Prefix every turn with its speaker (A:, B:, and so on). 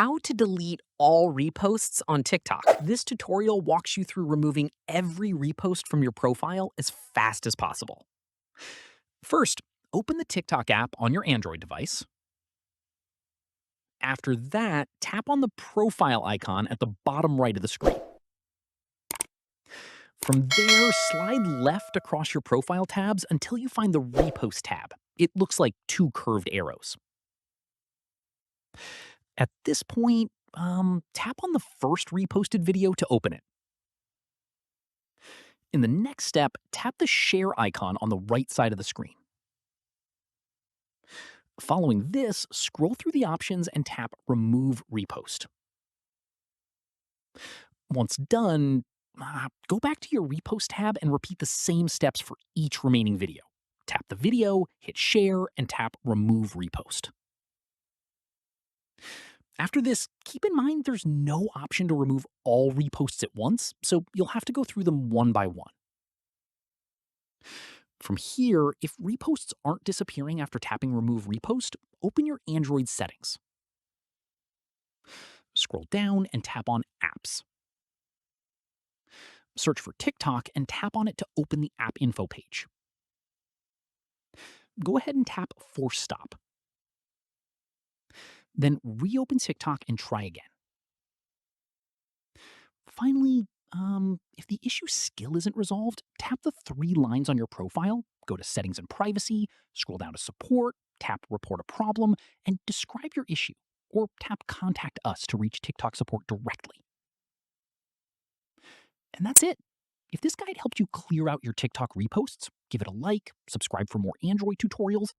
A: How to delete all reposts on TikTok. This tutorial walks you through removing every repost from your profile as fast as possible. First, open the TikTok app on your Android device. After that, tap on the profile icon at the bottom right of the screen. From there, slide left across your profile tabs until you find the Repost tab. It looks like two curved arrows. At this point, tap on the first reposted video to open it. In the next step, tap the share icon on the right side of the screen. Following this, scroll through the options and tap Remove Repost. Once done, go back to your Repost tab and repeat the same steps for each remaining video. Tap the video, hit Share, and tap Remove Repost. After this, keep in mind there's no option to remove all reposts at once, so you'll have to go through them one by one. From here, if reposts aren't disappearing after tapping Remove Repost, open your Android settings. Scroll down and tap on Apps. Search for TikTok and tap on it to open the app info page. Go ahead and tap Force Stop. Then reopen TikTok and try again. Finally, if the issue still isn't resolved, tap the three lines on your profile, go to Settings and Privacy, scroll down to Support, tap Report a Problem, and describe your issue, or tap Contact Us to reach TikTok support directly. And that's it. If this guide helped you clear out your TikTok reposts, give it a like, subscribe for more Android tutorials,